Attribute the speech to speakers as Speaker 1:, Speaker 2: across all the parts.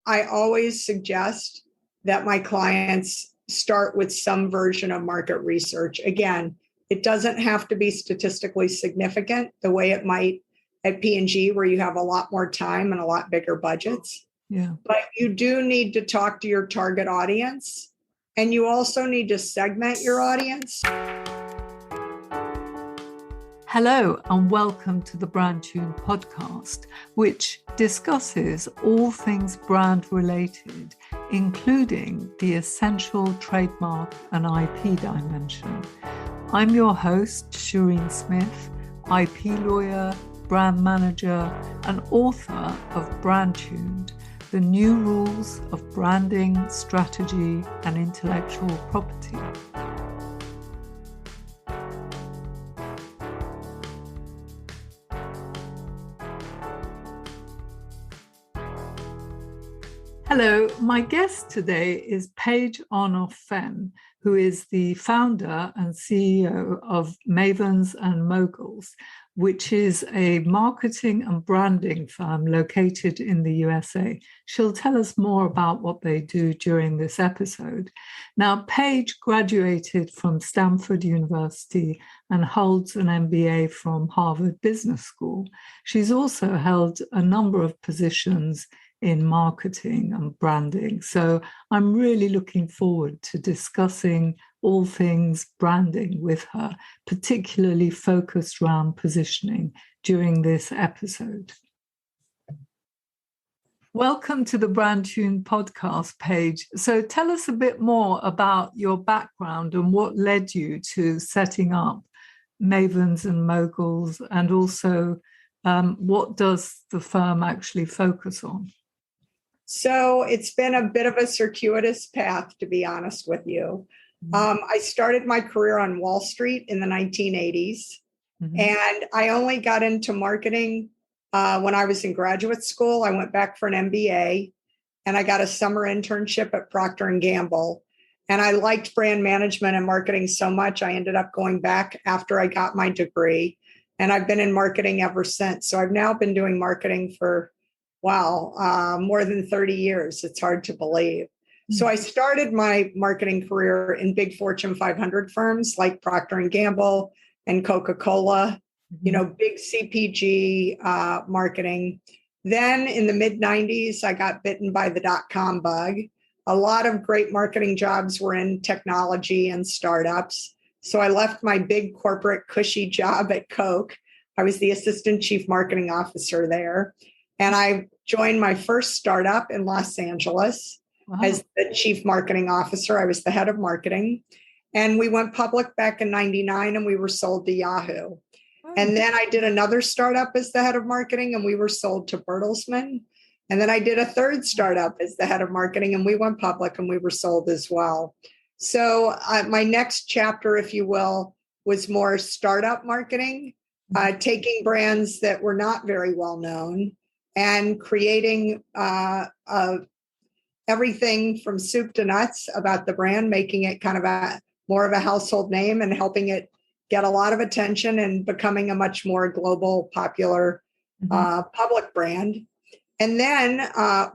Speaker 1: I always suggest that my clients start with some version of market research. Again, it doesn't have to be statistically significant the way it might at P&G, where you have a lot more time and a lot bigger budgets.
Speaker 2: Yeah.
Speaker 1: But you do need to talk to your target audience, and you also need to segment your audience.
Speaker 2: Hello and welcome to the Brand Tune podcast, which discusses all things brand related, including the essential trademark and IP dimension. I'm your host, Shireen Smith, IP lawyer, brand manager, and author of Brand Tuned, the new rules of branding, strategy, and intellectual property. Hello, my guest today is Paige Arnof-Fenn, who is the founder and CEO of Mavens and Moguls, which is a marketing and branding firm located in the USA. She'll tell us more about what they do during this episode. Now, Paige graduated from Stanford University and holds an MBA from Harvard Business School. She's also held a number of positions in marketing and branding. So I'm really looking forward to discussing all things branding with her, particularly focused around positioning during this episode. Welcome to the Brand Tune podcast, Paige. So tell us a bit more about your background and what led you to setting up Mavens and Moguls, and also what does the firm actually focus on?
Speaker 1: So it's been a bit of a circuitous path, to be honest with you. I started my career on Wall Street in the 1980s, and I only got into marketing when I was in graduate school. I went back for an MBA, and I got a summer internship at Procter & Gamble. And I liked brand management and marketing so much, I ended up going back after I got my degree. And I've been in marketing ever since. So I've now been doing marketing for more than 30 years. It's hard to believe. So I started my marketing career in big Fortune 500 firms like Procter & Gamble and Coca-Cola, big CPG marketing. Then in the mid 90s, I got bitten by the dot-com bug. A lot of great marketing jobs were in technology and startups. So I left my big corporate cushy job at Coke. I was the assistant chief marketing officer there. And I joined my first startup in Los Angeles as the chief marketing officer. I was the head of marketing. And we went public back in 99 and we were sold to Yahoo. And then I did another startup as the head of marketing and we were sold to Bertelsmann. And then I did a third startup as the head of marketing and we went public and we were sold as well. So my next chapter, if you will, was more startup marketing, taking brands that were not very well known and creating everything from soup to nuts about the brand, making it kind of more of a household name and helping it get a lot of attention and becoming a much more global, popular public brand. And then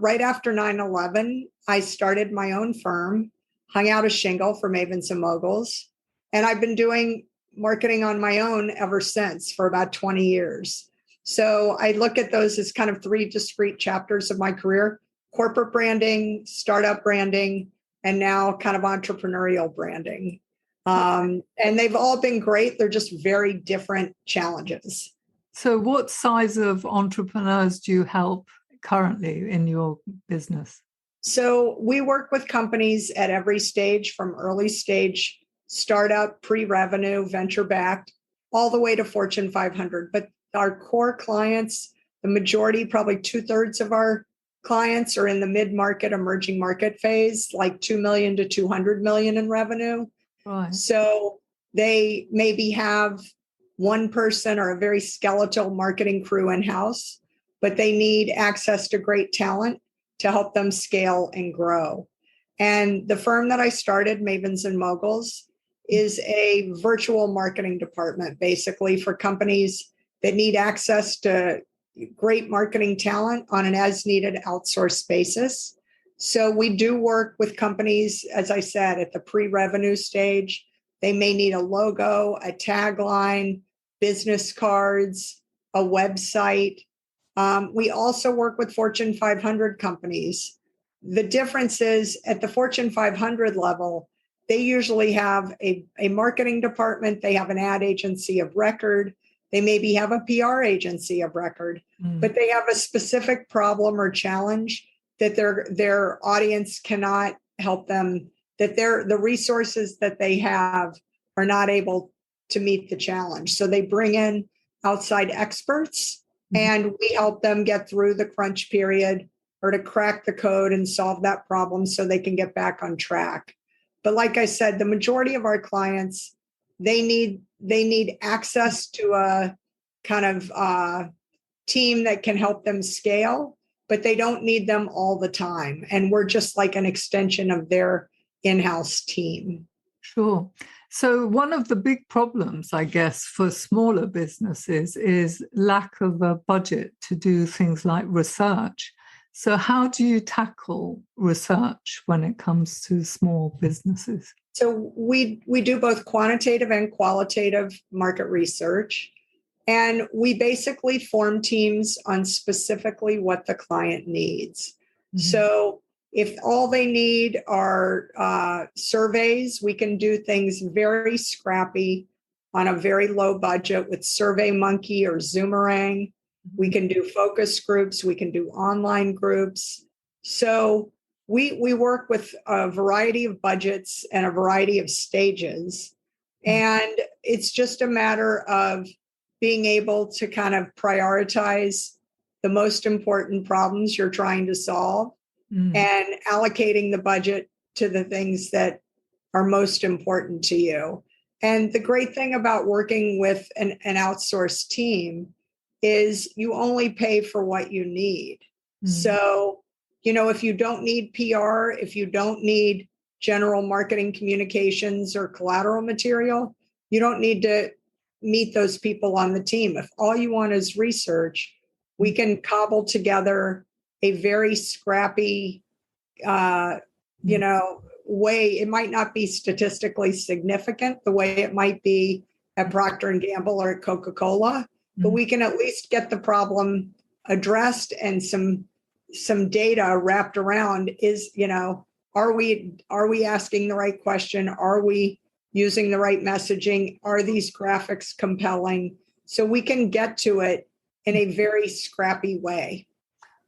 Speaker 1: right after 9/11, I started my own firm, hung out a shingle for Mavens and Moguls. And I've been doing marketing on my own ever since for about 20 years. So I look at those as kind of three discrete chapters of my career: corporate branding, startup branding, and now kind of entrepreneurial branding. And they've all been great. They're just very different challenges.
Speaker 2: So what size of entrepreneurs do you help currently in your business?
Speaker 1: So we work with companies at every stage, from early stage startup, pre-revenue, venture-backed, all the way to Fortune 500. But our core clients, the majority, probably 2/3 of our clients are in the mid-market, emerging market phase, like 2 million to 200 million in revenue.
Speaker 2: Right.
Speaker 1: So they maybe have one person or a very skeletal marketing crew in-house, but they need access to great talent to help them scale and grow. And the firm that I started, Mavens and Moguls, is a virtual marketing department, basically for companies that need access to great marketing talent on an as-needed outsourced basis. So we do work with companies, as I said, at the pre-revenue stage. They may need a logo, a tagline, business cards, a website. We also work with Fortune 500 companies. The difference is at the Fortune 500 level, they usually have a marketing department. They have an ad agency of record. They maybe have a PR agency of record, but they have a specific problem or challenge that their audience cannot help them, that the resources that they have are not able to meet the challenge. So they bring in outside experts and we help them get through the crunch period or to crack the code and solve that problem so they can get back on track. But like I said, the majority of our clients, they need access to a kind of team that can help them scale, but they don't need them all the time. And we're just like an extension of their in-house team.
Speaker 2: Sure. So one of the big problems, I guess, for smaller businesses is lack of a budget to do things like research. So how do you tackle research when it comes to small businesses?
Speaker 1: So we do both quantitative and qualitative market research. And we basically form teams on specifically what the client needs. So if all they need are surveys, we can do things very scrappy on a very low budget with SurveyMonkey or Zoomerang. We can do focus groups. We can do online groups. So we work with a variety of budgets and a variety of stages. And it's just a matter of being able to kind of prioritize the most important problems you're trying to solve and allocating the budget to the things that are most important to you. And the great thing about working with an outsourced team is you only pay for what you need. So, if you don't need PR, if you don't need general marketing communications or collateral material, you don't need to meet those people on the team. If all you want is research, we can cobble together a very scrappy, way. It might not be statistically significant the way it might be at Procter and Gamble or at Coca-Cola, but we can at least get the problem addressed and some data wrapped around is, are we asking the right question? Are we using the right messaging? Are these graphics compelling? So we can get to it in a very scrappy way.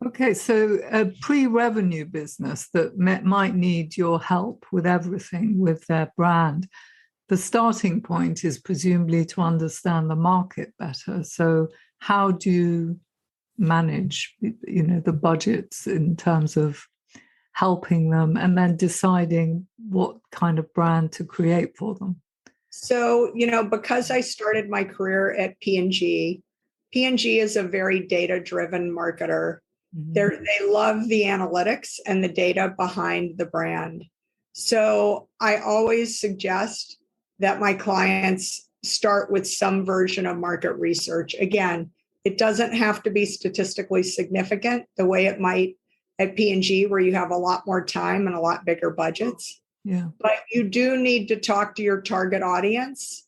Speaker 2: Okay, so a pre-revenue business that might need your help with everything with their brand, the starting point is presumably to understand the market better. So how do you manage, the budgets in terms of helping them and then deciding what kind of brand to create for them?
Speaker 1: So, because I started my career at P&G is a very data-driven marketer. They love the analytics and the data behind the brand. So I always suggest that my clients start with some version of market research. Again, it doesn't have to be statistically significant the way it might at P&G, where you have a lot more time and a lot bigger budgets.
Speaker 2: Yeah.
Speaker 1: But you do need to talk to your target audience.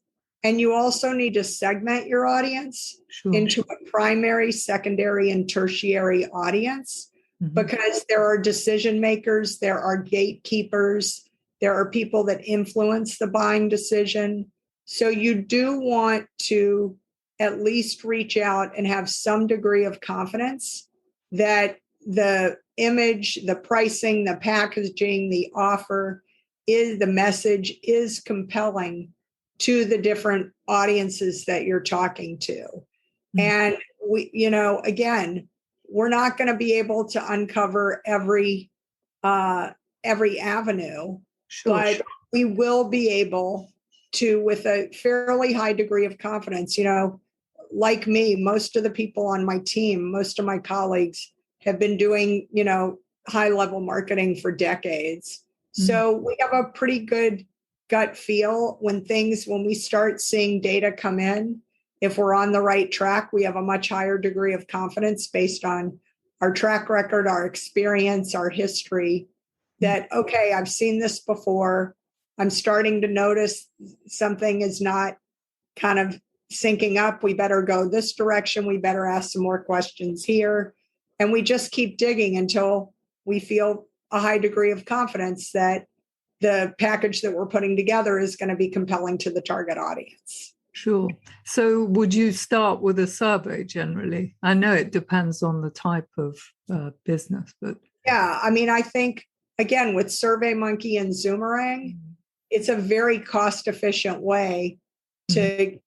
Speaker 1: And you also need to segment your audience into a primary, secondary, and tertiary audience, because there are decision makers, there are gatekeepers, there are people that influence the buying decision. So you do want to at least reach out and have some degree of confidence that the image, the pricing, the packaging, the offer the message is compelling to the different audiences that you're talking to. And we, again, we're not going to be able to uncover every avenue, but we will be able to, with a fairly high degree of confidence. Like me, most of the people on my team, most of my colleagues have been doing, high level marketing for decades. So we have a pretty good gut feel when we start seeing data come in. If we're on the right track, we have a much higher degree of confidence based on our track record, our experience, our history, that, okay, I've seen this before. I'm starting to notice something is not kind of syncing up. We better go this direction. We better ask some more questions here. And we just keep digging until we feel a high degree of confidence that the package that we're putting together is going to be compelling to the target audience.
Speaker 2: Sure. So would you start with a survey generally? I know it depends on the type of business, but...
Speaker 1: Yeah, I mean, I think, again, with SurveyMonkey and Zoomerang, it's a very cost-efficient way to,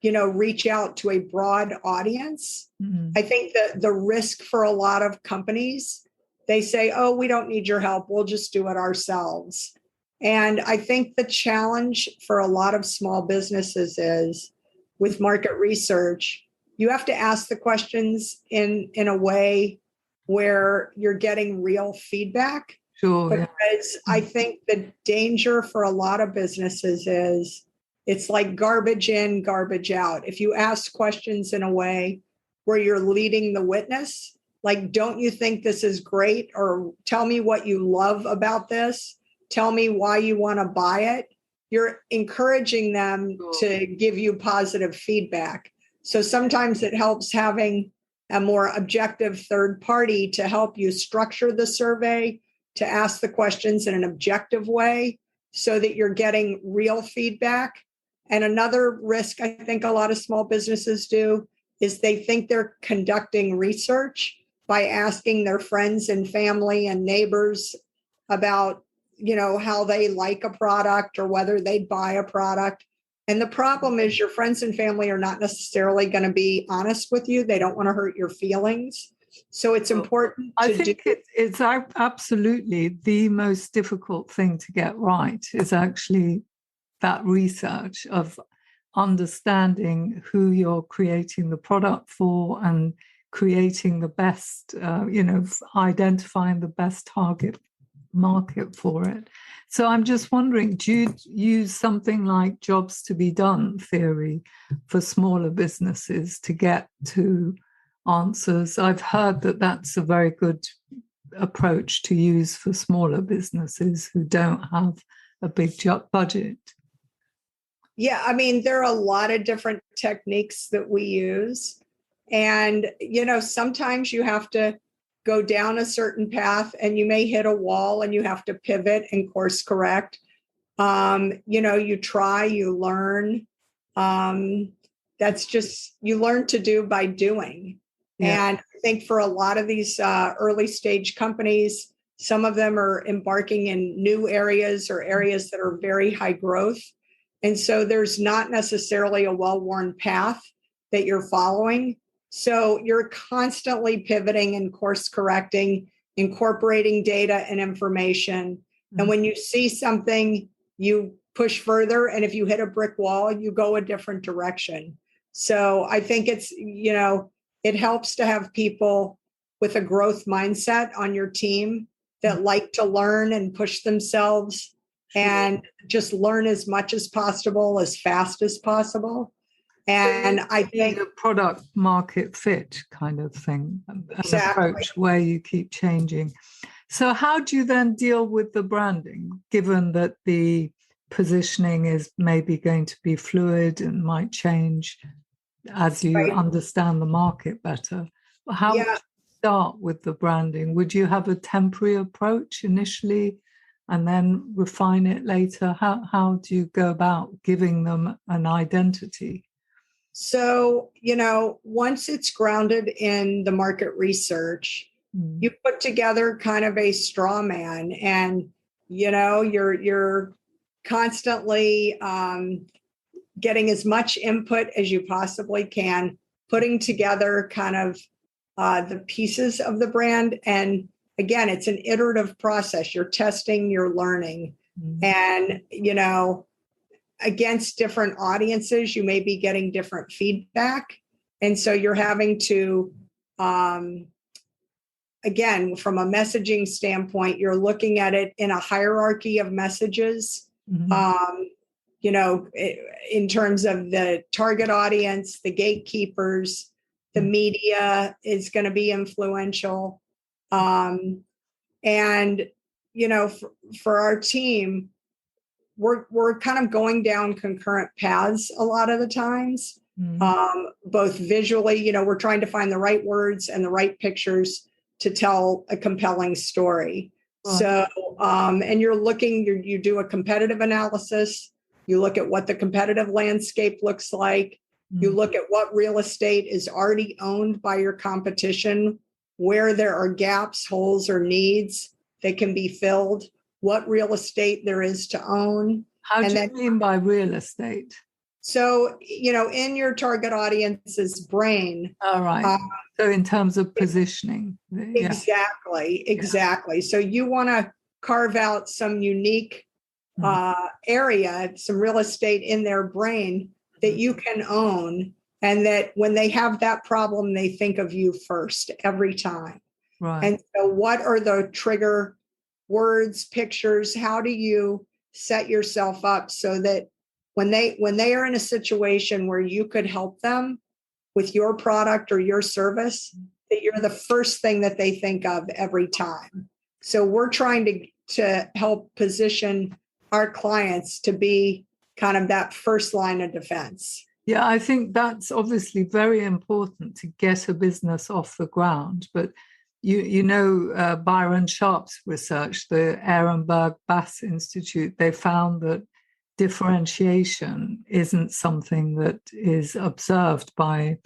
Speaker 1: reach out to a broad audience. I think that the risk for a lot of companies, they say, oh, we don't need your help. We'll just do it ourselves. And I think the challenge for a lot of small businesses is with market research, you have to ask the questions in a way where you're getting real feedback.
Speaker 2: Sure.
Speaker 1: Because I think the danger for a lot of businesses is it's like garbage in, garbage out. If you ask questions in a way where you're leading the witness, like, don't you think this is great? Or tell me what you love about this. Tell me why you want to buy it. You're encouraging them to give you positive feedback. So sometimes it helps having a more objective third party to help you structure the survey, to ask the questions in an objective way so that you're getting real feedback. And another risk I think a lot of small businesses do is they think they're conducting research by asking their friends and family and neighbors about, how they like a product or whether they'd buy a product. And the problem is your friends and family are not necessarily going to be honest with you. They don't want to hurt your feelings. So it's important
Speaker 2: I think it's absolutely the most difficult thing to get right is actually that research of understanding who you're creating the product for and creating the best, identifying the best target market for it. So I'm just wondering, do you use something like jobs to be done theory for smaller businesses to get to answers? I've heard that that's a very good approach to use for smaller businesses who don't have a big budget.
Speaker 1: Yeah, I mean, there are a lot of different techniques that we use. And, sometimes you have to go down a certain path and you may hit a wall and you have to pivot and course correct. You try, you learn. That's just, you learn to do by doing. Yeah. And I think for a lot of these early stage companies, some of them are embarking in new areas or areas that are very high growth. And so there's not necessarily a well-worn path that you're following. So you're constantly pivoting and course correcting, incorporating data and information. Mm-hmm. And when you see something, you push further. And if you hit a brick wall, you go a different direction. So I think it's, it helps to have people with a growth mindset on your team that like to learn and push themselves and just learn as much as possible, as fast as possible. And I think
Speaker 2: a product market fit kind of thing, an
Speaker 1: exactly.
Speaker 2: approach where you keep changing. So how do you then deal with the branding, given that the positioning is maybe going to be fluid and might change as you understand the market better? How would you start with the branding? Would you have a temporary approach initially and then refine it later? How do you go about giving them an identity?
Speaker 1: So, once it's grounded in the market research, you put together kind of a straw man and, you're constantly getting as much input as you possibly can, putting together kind of the pieces of the brand. And again, it's an iterative process. You're testing, you're learning. And, against different audiences, you may be getting different feedback. And so you're having to, again, from a messaging standpoint, you're looking at it in a hierarchy of messages, in terms of the target audience, the gatekeepers, the media is going to be influential. And for our team, we're kind of going down concurrent paths a lot of the times, both visually, we're trying to find the right words and the right pictures to tell a compelling story. Right. So, and you do a competitive analysis, you look at what the competitive landscape looks like, you look at what real estate is already owned by your competition, where there are gaps, holes, or needs that can be filled, what real estate there is to own.
Speaker 2: How do you mean by real estate?
Speaker 1: So, in your target audience's brain.
Speaker 2: All right. So in terms of positioning.
Speaker 1: Exactly. So you want to carve out some unique area, some real estate in their brain that you can own, and that when they have that problem, they think of you first every time.
Speaker 2: Right.
Speaker 1: And so what are the trigger words, pictures? How do you set yourself up so that when they are in a situation where you could help them with your product or your service, that you're the first thing that they think of every time? So we're trying to help position our clients to be kind of that first line of defense.
Speaker 2: Yeah, I think that's obviously very important to get a business off the ground. But Byron Sharp's research, the Ehrenberg Bass Institute, they found that differentiation isn't something that is observed by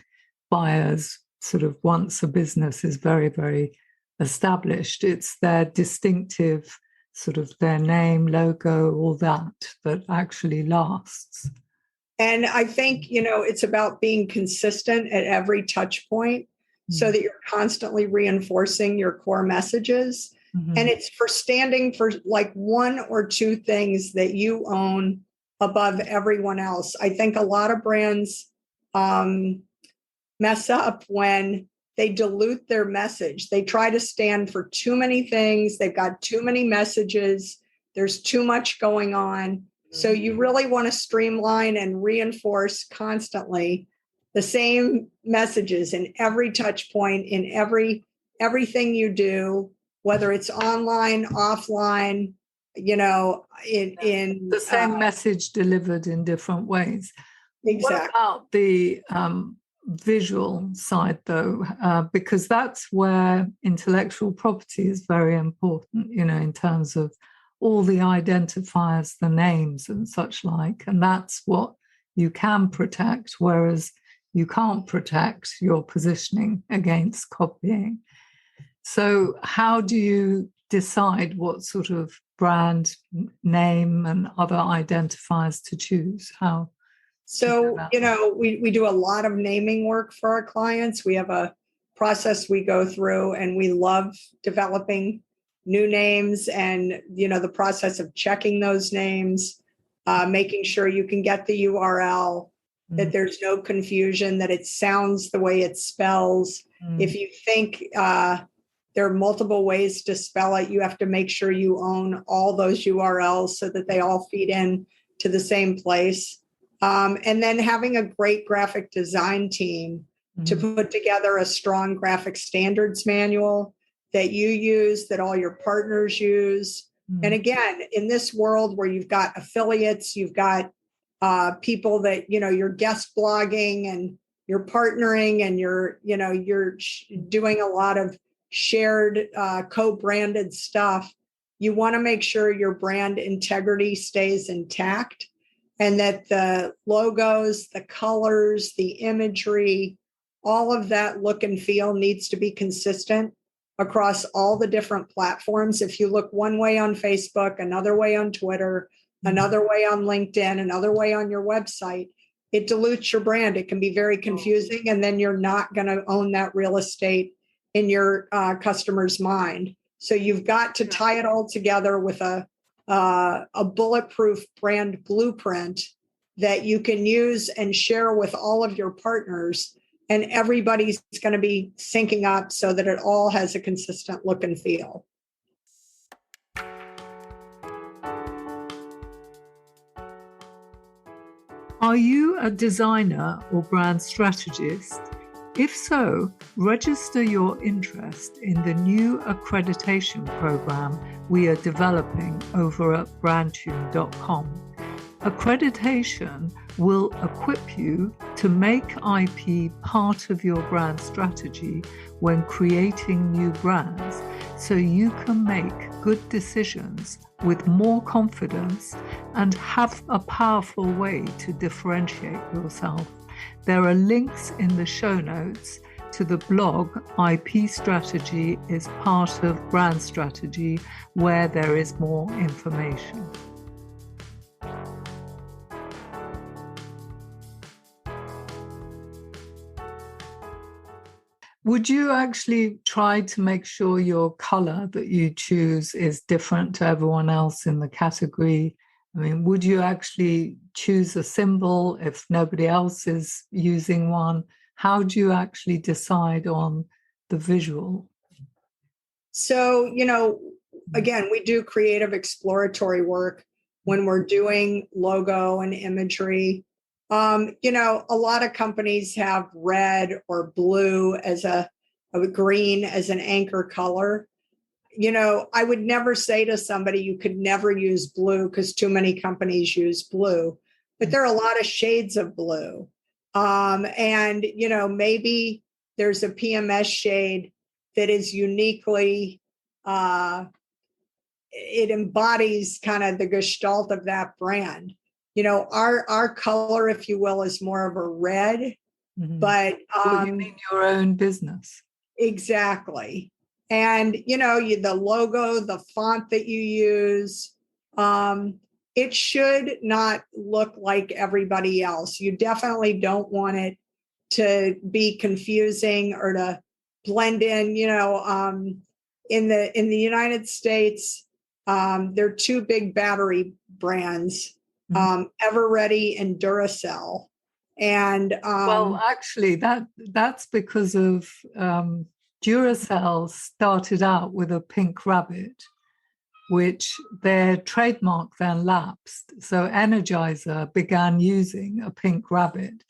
Speaker 2: buyers sort of once a business is very, very established. It's their distinctive sort of their name, logo, all that actually lasts.
Speaker 1: And I think, it's about being consistent at every touch point so that you're constantly reinforcing your core messages. And it's for standing for like one or two things that you own above everyone else. I think a lot of brands mess up when they dilute their message. They try to stand for too many things. They've got too many messages. There's too much going on. So you really want to streamline and reinforce constantly the same messages in every touch point, in everything you do, whether it's online, offline, in
Speaker 2: the same message delivered in different ways.
Speaker 1: Exactly.
Speaker 2: What about the visual side, though? Because that's where intellectual property is very important, in terms of all the identifiers, the names and such like. And that's what you can protect, whereas you can't protect your positioning against copying. So how do you decide what sort of brand name and other identifiers to choose?
Speaker 1: So, we do a lot of naming work for our clients. We have a process we go through, and we love developing new names and, the process of checking those names, making sure you can get the URL, that there's no confusion, that it sounds the way it spells. If you think there are multiple ways to spell it, you have to make sure you own all those URLs so that they all feed in to the same place. And then having a great graphic design team to put together a strong graphic standards manual that you use, that all your partners use. And again, in this world where you've got affiliates, you've got people that, you're guest blogging and you're partnering and you're doing a lot of shared co-branded stuff. You want to make sure your brand integrity stays intact, and that the logos, the colors, the imagery, all of that look and feel needs to be consistent across all the different platforms. If you look one way on Facebook, another way on Twitter, another way on LinkedIn, another way on your website, it dilutes your brand. It can be very confusing, and then you're not going to own that real estate in your customer's mind. So you've got to tie it all together with a bulletproof brand blueprint that you can use and share with all of your partners, and everybody's going to be syncing up so that it all has a consistent look and feel.
Speaker 2: Are you a designer or brand strategist? If so, register your interest in the new accreditation program we are developing over at brandtune.com. Accreditation will equip you to make IP part of your brand strategy when creating new brands, so you can make good decisions with more confidence and have a powerful way to differentiate yourself. There are links in the show notes to the blog IP Strategy is Part of Brand Strategy, where there is more information. Would you actually try to make sure your color that you choose is different to everyone else in the category? I mean, would you actually choose a symbol if nobody else is using one? How do you actually decide on the visual?
Speaker 1: So, again, we do creative exploratory work when we're doing logo and imagery. A lot of companies have red or blue as a green as an anchor color. I would never say to somebody, you could never use blue because too many companies use blue, but there are a lot of shades of blue. And maybe there's a PMS shade that is uniquely, it embodies kind of the gestalt of that brand. Our color, if you will, is more of a red, but
Speaker 2: you mean your own business?
Speaker 1: Exactly. And the logo, the font that you use, it should not look like everybody else. You definitely don't want it to be confusing or to blend in. In the United States, there are two big battery brands, Everready and Duracell. And
Speaker 2: well, actually, that's because of Duracell started out with a pink rabbit, which their trademark then lapsed. So Energizer began using a pink rabbit.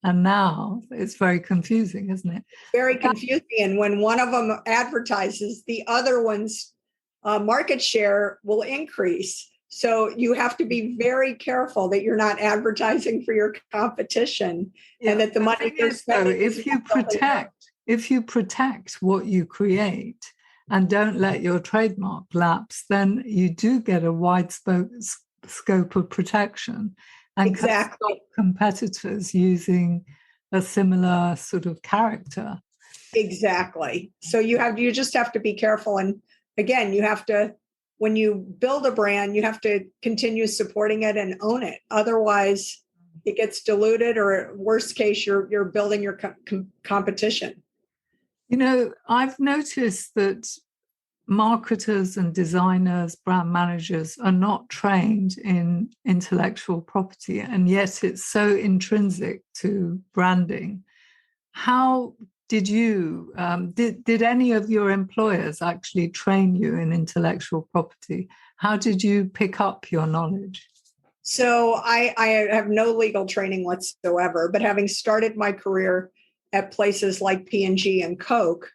Speaker 2: And now it's very confusing, isn't it?
Speaker 1: Very confusing. And when one of them advertises, the other one's market share will increase. So you have to be very careful that you're not advertising for your competition, and that the money you're spending.
Speaker 2: If you protect what you create and don't let your trademark lapse, then you do get a wide scope of protection, and can stop competitors using a similar sort of character.
Speaker 1: Exactly. So you just have to be careful. And again, you have to, when you build a brand, you have to continue supporting it and own it. Otherwise, it gets diluted, or worst case, you're building your competition.
Speaker 2: I've noticed that marketers and designers, brand managers are not trained in intellectual property, and yet it's so intrinsic to branding. How did you, did any of your employers actually train you in intellectual property? How did you pick up your knowledge?
Speaker 1: So I have no legal training whatsoever, but having started my career at places like P&G and Coke,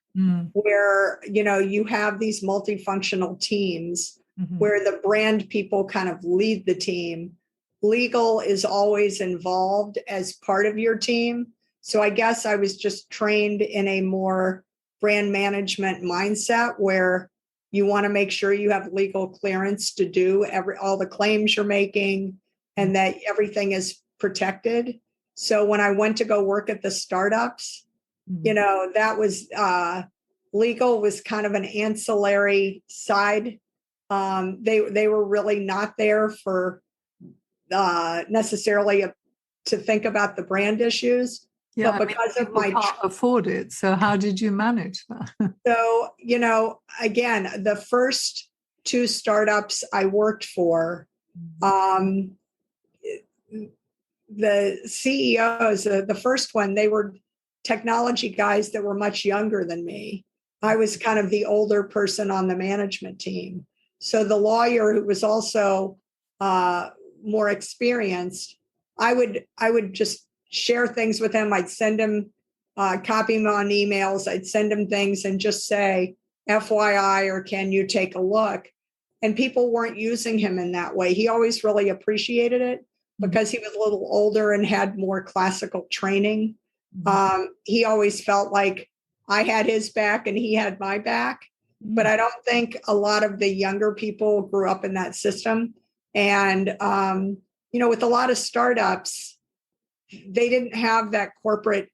Speaker 1: where, you have these multifunctional teams where the brand people kind of lead the team. Legal is always involved as part of your team. So I guess I was just trained in a more brand management mindset where you want to make sure you have legal clearance to do all the claims you're making, and that everything is protected. So when I went to go work at the startups, that was legal was kind of an ancillary side. They were really not there for necessarily to think about the brand issues.
Speaker 2: Yeah,
Speaker 1: but because of my
Speaker 2: can't afford it. So how did you manage that?
Speaker 1: So, again, the first two startups I worked for, the CEOs, the first one, they were technology guys that were much younger than me. I was kind of the older person on the management team. So the lawyer, who was also more experienced, I would just share things with him. I'd send him, copy him on emails. I'd send him things and just say, FYI, or can you take a look? and people weren't using him in that way. He always really appreciated it because he was a little older and had more classical training. He always felt like I had his back and he had my back. But I don't think a lot of the younger people grew up in that system. And, with a lot of startups, they didn't have that corporate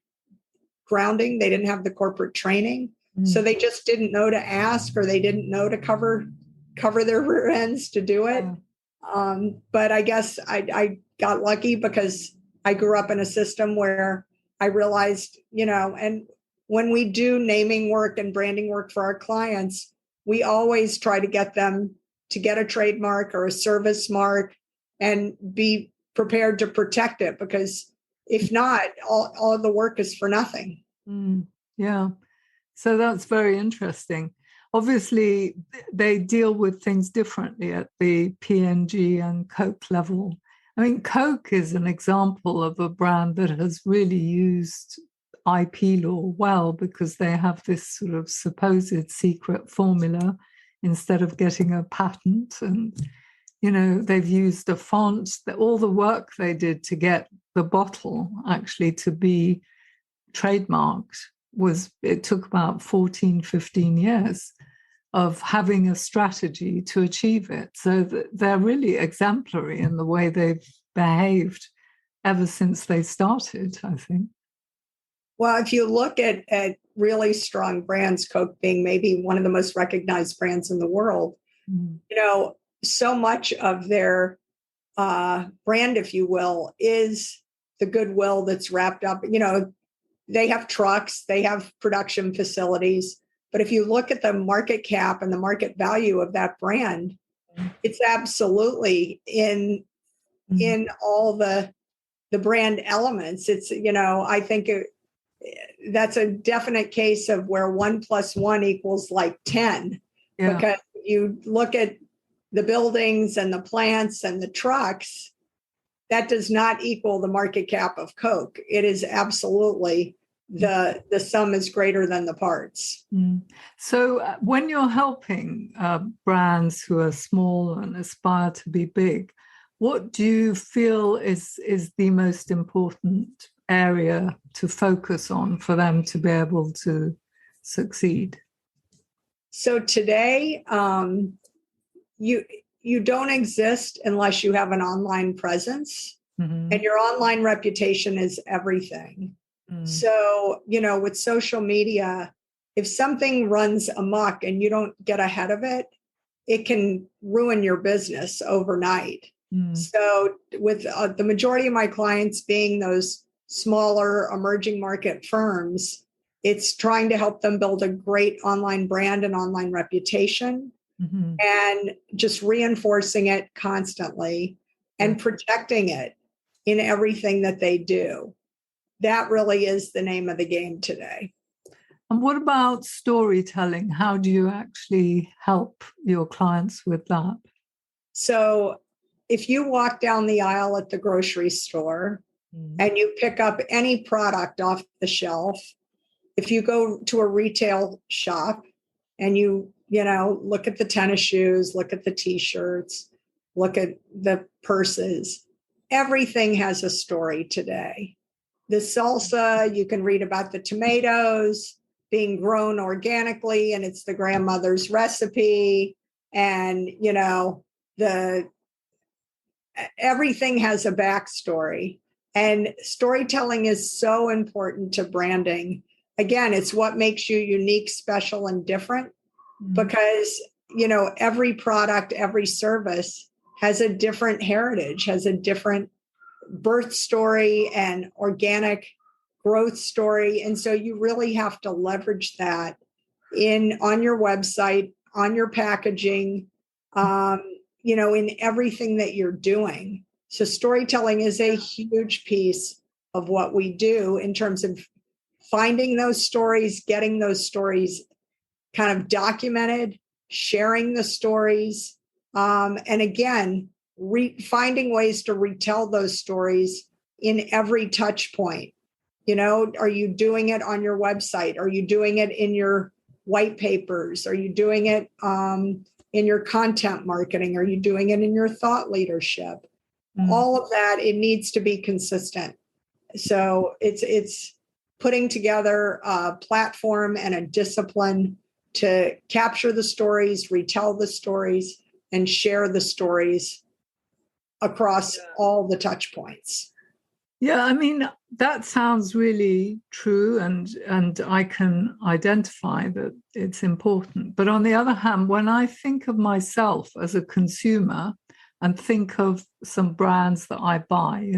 Speaker 1: grounding. They didn't have the corporate training. So they just didn't know to ask, or they didn't know to cover their rear ends to do it. But I guess I got lucky because I grew up in a system where I realized, and when we do naming work and branding work for our clients, we always try to get them to get a trademark or a service mark and be prepared to protect it, because if not, all of the work is for nothing.
Speaker 2: Yeah. So that's very interesting. Obviously, they deal with things differently at the P&G and Coke level. I mean, Coke is an example of a brand that has really used IP law well, because they have this sort of supposed secret formula instead of getting a patent. And, they've used a font, all the work they did to get the bottle actually to be trademarked it took about 14, 15 years of having a strategy to achieve it. So they're really exemplary in the way they've behaved ever since they started, I think.
Speaker 1: Well, if you look at really strong brands, Coke being maybe one of the most recognized brands in the world, so much of their brand, if you will, is the goodwill that's wrapped up. They have trucks, they have production facilities. But if you look at the market cap and the market value of that brand, it's absolutely in all the brand elements. It's, I think that's a definite case of where 1 + 1 equals like 10. Yeah. Because you look at the buildings and the plants and the trucks, that does not equal the market cap of Coke. It is absolutely the sum is greater than the parts.
Speaker 2: So when you're helping brands who are small and aspire to be big, what do you feel is the most important area to focus on for them to be able to succeed?
Speaker 1: So today, you don't exist unless you have an online presence, and your online reputation is everything. So, with social media, if something runs amok and you don't get ahead of it, it can ruin your business overnight. So with the majority of my clients being those smaller emerging market firms, it's trying to help them build a great online brand and online reputation, and just reinforcing it constantly and protecting it in everything that they do. That really is the name of the game today.
Speaker 2: And what about storytelling? How do you actually help your clients with that?
Speaker 1: So if you walk down the aisle at the grocery store and you pick up any product off the shelf, if you go to a retail shop and you look at the tennis shoes, look at the t-shirts, look at the purses, everything has a story today. The salsa, you can read about the tomatoes being grown organically and it's the grandmother's recipe. And, everything has a backstory. And storytelling is so important to branding. Again, it's what makes you unique, special, and different, because, every product, every service has a different heritage, has a different birth story and organic growth story. And so you really have to leverage that on your website, on your packaging, in everything that you're doing. So storytelling is a huge piece of what we do in terms of finding those stories, getting those stories kind of documented, sharing the stories, and again, finding ways to retell those stories in every touch point. Are you doing it on your website? Are you doing it in your white papers? Are you doing it in your content marketing? Are you doing it in your thought leadership?
Speaker 2: Mm.
Speaker 1: All of that, it needs to be consistent. So it's putting together a platform and a discipline to capture the stories, retell the stories, and share the stories across all the touch points.
Speaker 2: Yeah, I mean, that sounds really true, and I can identify that it's important. But on the other hand, when I think of myself as a consumer and think of some brands that I buy,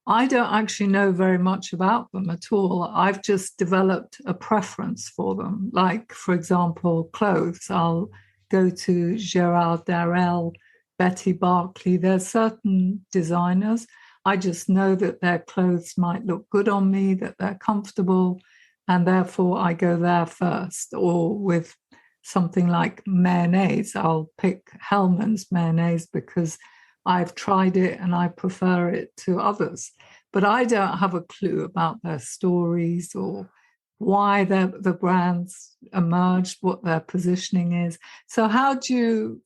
Speaker 2: I don't actually know very much about them at all. I've just developed a preference for them. Like, for example, clothes. I'll go to Gerard Darrell, Betty Barclay. There's certain designers. I just know that their clothes might look good on me, that they're comfortable, and therefore I go there first. Or with something like mayonnaise, I'll pick Hellmann's mayonnaise because I've tried it and I prefer it to others. But I don't have a clue about their stories or why the brands emerged, what their positioning is. So how do you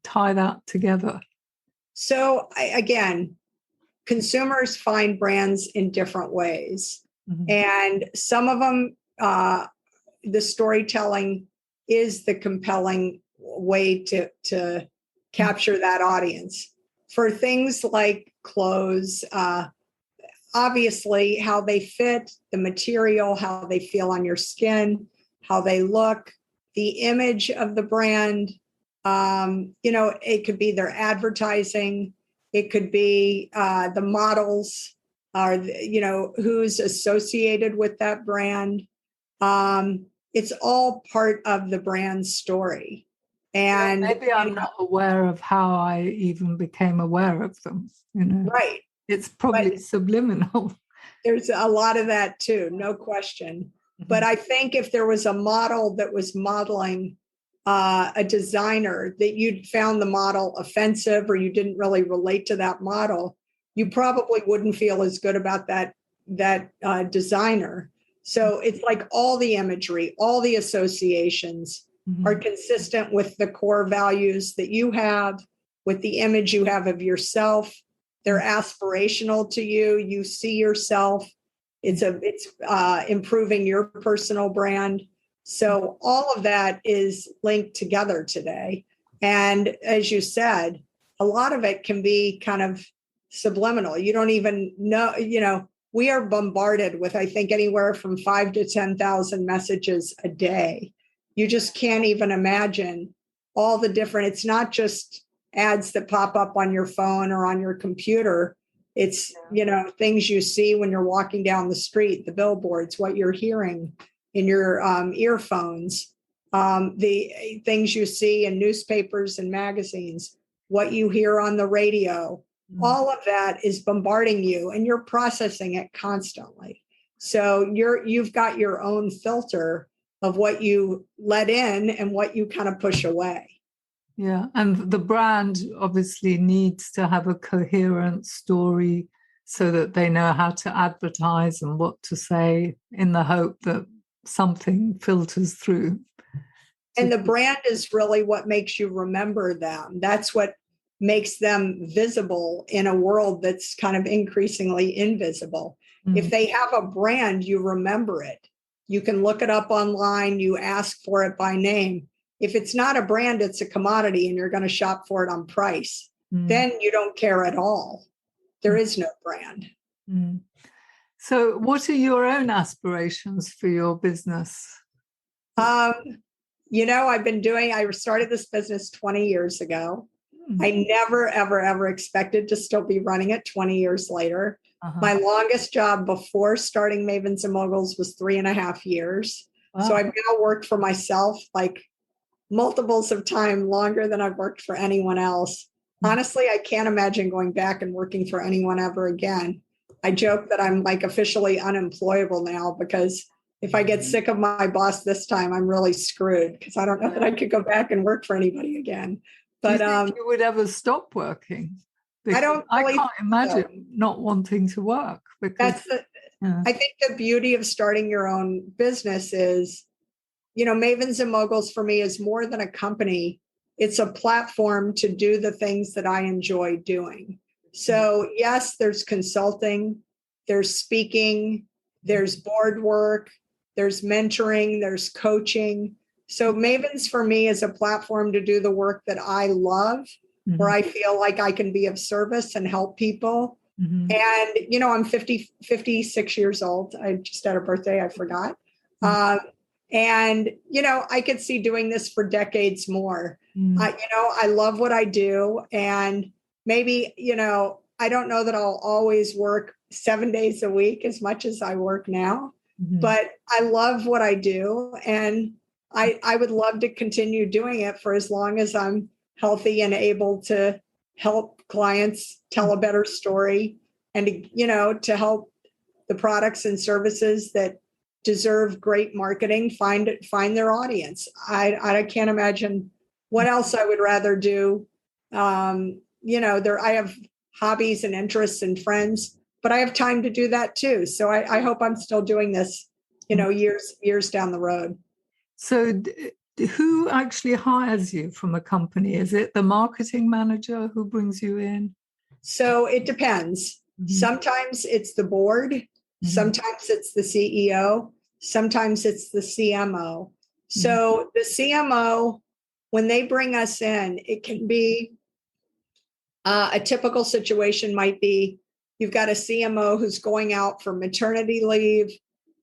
Speaker 2: tie that together?
Speaker 1: So again, consumers find brands in different ways. Mm-hmm. And some of them, the storytelling is the compelling way to capture that audience. For things like clothes, obviously how they fit, the material, how they feel on your skin, how they look, the image of the brand, it could be their advertising. It could be the models, or who's associated with that brand. It's all part of the brand story. And
Speaker 2: maybe I'm not aware of how I even became aware of them.
Speaker 1: Right.
Speaker 2: It's probably subliminal.
Speaker 1: There's a lot of that too, no question. Mm-hmm. But I think if there was a model that was modeling a designer that you'd found the model offensive, or you didn't really relate to that model, you probably wouldn't feel as good about that designer. So it's like all the imagery, all the associations are consistent with the core values that you have, with the image you have of yourself. They're aspirational to you. You see yourself. It's improving your personal brand. So all of that is linked together today. And as you said, a lot of it can be kind of subliminal. You don't even know, we are bombarded with, I think, anywhere from 5,000 to 10,000 messages a day. You just can't even imagine all the different, it's not just ads that pop up on your phone or on your computer. It's, things you see when you're walking down the street, the billboards, what you're hearing in your earphones, the things you see in newspapers and magazines, what you hear on the radio, all of that is bombarding you, and you're processing it constantly. So you've got your own filter of what you let in and what you kind of push away.
Speaker 2: Yeah, and the brand obviously needs to have a coherent story so that they know how to advertise and what to say, in the hope that something filters through.
Speaker 1: And the brand is really what makes you remember them. That's what makes them visible in a world that's kind of increasingly invisible. If they have a brand, you remember it. You can look it up online. You ask for it by name. If it's not a brand, it's a commodity, and you're going to shop for it on price. Then you don't care at all. There is no brand.
Speaker 2: So what are your own aspirations for your business?
Speaker 1: I started this business 20 years ago. I never, ever, ever expected to still be running it 20 years later. My longest job before starting Mavens and Moguls was 3.5 years. Wow. So I've now worked for myself like multiples of time longer than I've worked for anyone else. Honestly, I can't imagine going back and working for anyone ever again. I joke that I'm like officially unemployable now, because if I get sick of my boss this time, I'm really screwed, because I don't know that I could go back and work for anybody again. But
Speaker 2: do you think you would ever stop working?
Speaker 1: Because
Speaker 2: I can't imagine not wanting to work. Because
Speaker 1: I think the beauty of starting your own business is, Mavens and Moguls for me is more than a company. it's a platform to do the things that I enjoy doing. So yes, there's consulting, there's speaking, there's board work, there's mentoring, there's coaching. So Mavens for me is a platform to do the work that I love, where I feel like I can be of service and help people. And, I'm 56 years old. I just had a birthday, I forgot. And, I could see doing this for decades more. I love what I do. And maybe, I don't know that I'll always work 7 days a week as much as I work now, but I love what I do. And I would love to continue doing it for as long as I'm healthy and able to help clients tell a better story and, to help the products and services that deserve great marketing find their audience. I can't imagine what else I would rather do. I have hobbies and interests and friends, but I have time to do that too. So I hope I'm still doing this, years down the road.
Speaker 2: So who actually hires you from a company? Is it the marketing manager who brings you in?
Speaker 1: So it depends. Sometimes it's the board. Sometimes it's the CEO. Sometimes it's the CMO. So the CMO, when they bring us in, it can be a typical situation might be you've got a CMO who's going out for maternity leave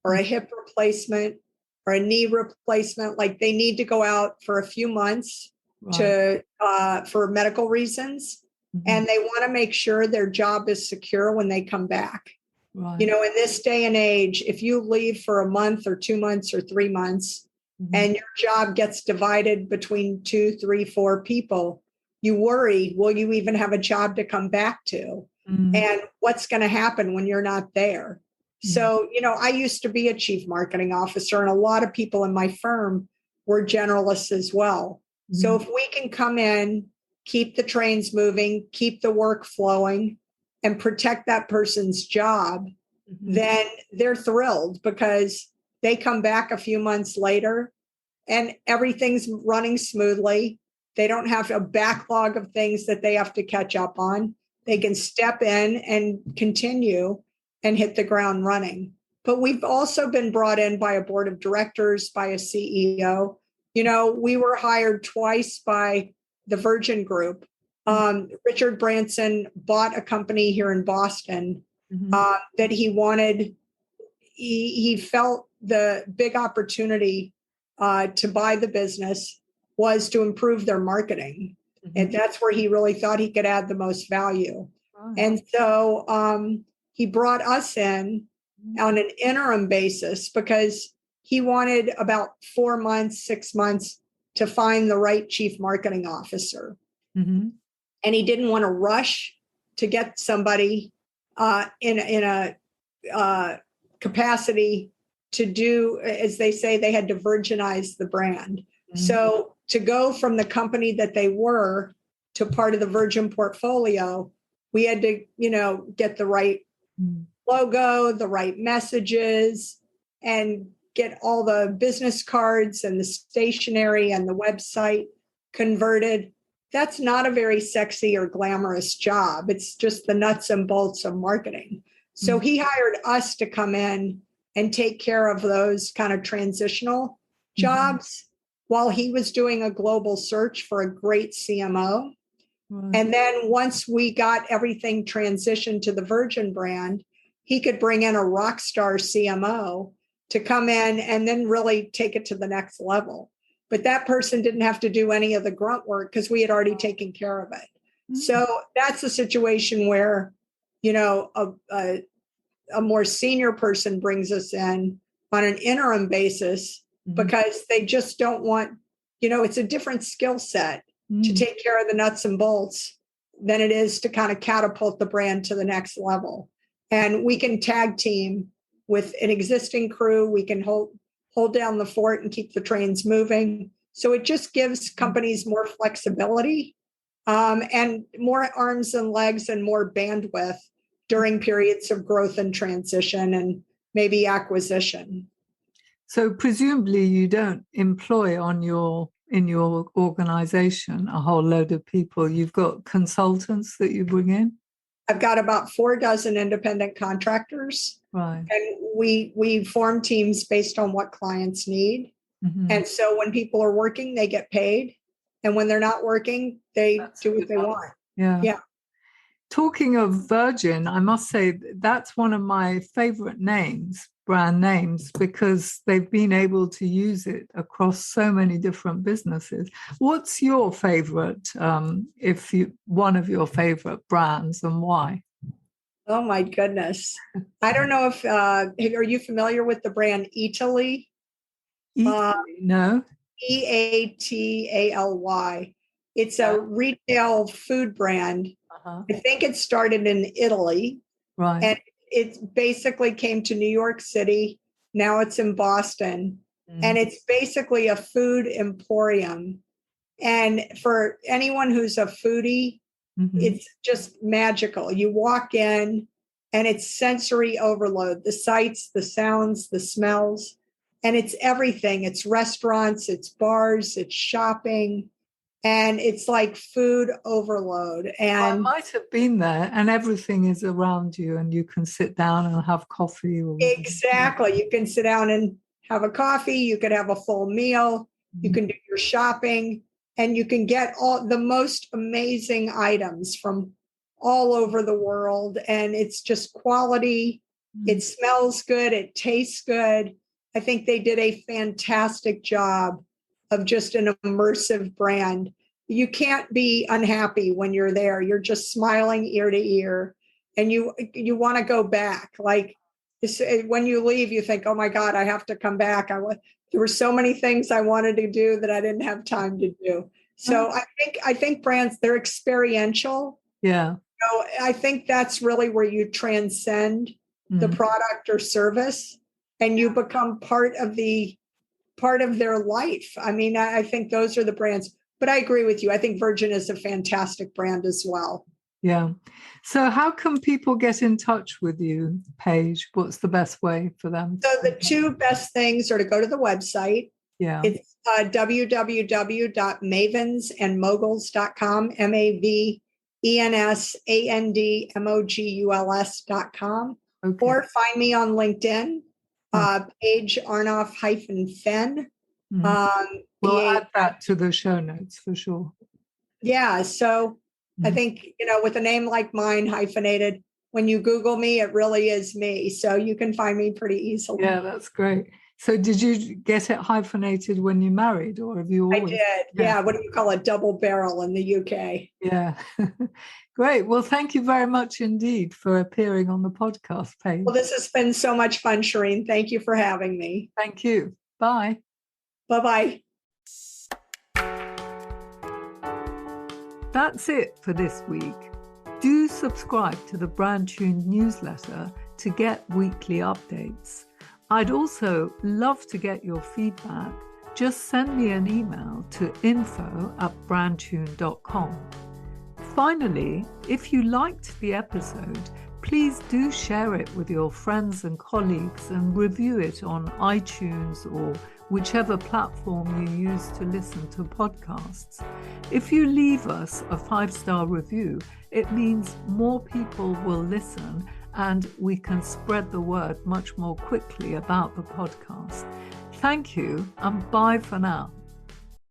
Speaker 1: or a hip replacement or a knee replacement. Like they need to go out for a few months for medical reasons. And they want to make sure their job is secure when they come back. In this day and age, if you leave for a month or 2 months or 3 months and your job gets divided between 2, 3, 4 people, you worry, will you even have a job to come back to? And what's going to happen when you're not there? So, I used to be a chief marketing officer, and a lot of people in my firm were generalists as well. So if we can come in, keep the trains moving, keep the work flowing, and protect that person's job, then they're thrilled because they come back a few months later and everything's running smoothly. They don't have a backlog of things that they have to catch up on. They can step in and continue and hit the ground running. But we've also been brought in by a board of directors, by a CEO. We were hired twice by the Virgin Group. Richard Branson bought a company here in Boston that he wanted. He felt the big opportunity to buy the business was to improve their marketing. And that's where he really thought he could add the most value. And so he brought us in on an interim basis because he wanted about 4 months, 6 months to find the right chief marketing officer. And he didn't want to rush to get somebody in a capacity to do, as they say, they had to virginize the brand. So to go from the company that they were to part of the Virgin portfolio, we had to, get the right logo, the right messages, and get all the business cards and the stationery and the website converted. That's not a very sexy or glamorous job. It's just the nuts and bolts of marketing. So he hired us to come in and take care of those kind of transitional jobs while he was doing a global search for a great CMO. And then once we got everything transitioned to the Virgin brand, he could bring in a rock star CMO to come in and then really take it to the next level. But that person didn't have to do any of the grunt work because we had already taken care of it. So that's a situation where, a more senior person brings us in on an interim basis because they just don't want, it's a different skill set to take care of the nuts and bolts than it is to kind of catapult the brand to the next level. And we can tag team with an existing crew. We can hold down the fort and keep the trains moving. So it just gives companies more flexibility and more arms and legs and more bandwidth during periods of growth and transition and maybe acquisition.
Speaker 2: So presumably you don't employ on your in your organization, a whole load of people. You've got consultants that you bring in?
Speaker 1: I've got about 4 dozen independent contractors.
Speaker 2: Right.
Speaker 1: And we form teams based on what clients need.
Speaker 2: Mm-hmm.
Speaker 1: And so when people are working, they get paid. And when they're not working, they do what they want.
Speaker 2: Yeah.
Speaker 1: Yeah.
Speaker 2: Talking of Virgin, I must say that's one of my favorite names, brand names, because they've been able to use it across so many different businesses. What's your favorite, one of your favorite brands, and why?
Speaker 1: Oh my goodness. I don't know if, are you familiar with the brand Italy?
Speaker 2: No.
Speaker 1: Eataly. It's a retail food brand. I think it started in Italy.
Speaker 2: Right.
Speaker 1: And it basically came to New York City. Now it's in Boston. And it's basically a food emporium. And for anyone who's a foodie, it's just magical. You walk in and it's sensory overload, the sights, the sounds, the smells, and it's everything. It's restaurants, it's bars, it's shopping, and it's like food overload. And
Speaker 2: I might have been there, and everything is around you, and you can sit down and have coffee.
Speaker 1: Exactly. You can sit down and have a coffee. You could have a full meal. You can do your shopping, and you can get all the most amazing items from all over the world. And it's just quality. It smells good. It tastes good. I think they did a fantastic job of just an immersive brand. You can't be unhappy when you're there. You're just smiling ear to ear, and you want to go back. Like when you leave, you think, "Oh my God, I have to come back." There were so many things I wanted to do that I didn't have time to do. So I think brands, they're experiential.
Speaker 2: Yeah.
Speaker 1: So I think that's really where you transcend the product or service, and you become part of their life. I mean, I think those are the brands. But I agree with you. I think Virgin is a fantastic brand as well.
Speaker 2: Yeah. So how can people get in touch with you, Paige? What's the best way for them?
Speaker 1: So the two best things are to go to the website.
Speaker 2: Yeah.
Speaker 1: It's www.mavensandmoguls.com, MavensandMoguls.com.
Speaker 2: Okay.
Speaker 1: Or find me on LinkedIn, Paige Arnof-Fenn.
Speaker 2: We'll add that to the show notes for sure.
Speaker 1: Yeah. So I think, with a name like mine, hyphenated, when you Google me, it really is me. So you can find me pretty easily.
Speaker 2: Yeah, that's great. So did you get it hyphenated when you married, or have you always?
Speaker 1: I did. Yeah. What do you call it? Double barrel in the UK.
Speaker 2: Yeah. Great. Well, thank you very much indeed for appearing on the podcast, Paige.
Speaker 1: Well, this has been so much fun, Shireen. Thank you for having me.
Speaker 2: Thank you. Bye.
Speaker 1: Bye-bye.
Speaker 2: That's it for this week. Do subscribe to the Brand Tuned newsletter to get weekly updates. I'd also love to get your feedback. Just send me an email to info@brandtune.com. Finally, if you liked the episode, please do share it with your friends and colleagues and review it on iTunes or whichever platform you use to listen to podcasts. If you leave us a 5-star review, it means more people will listen and we can spread the word much more quickly about the podcast. Thank you, and bye for now.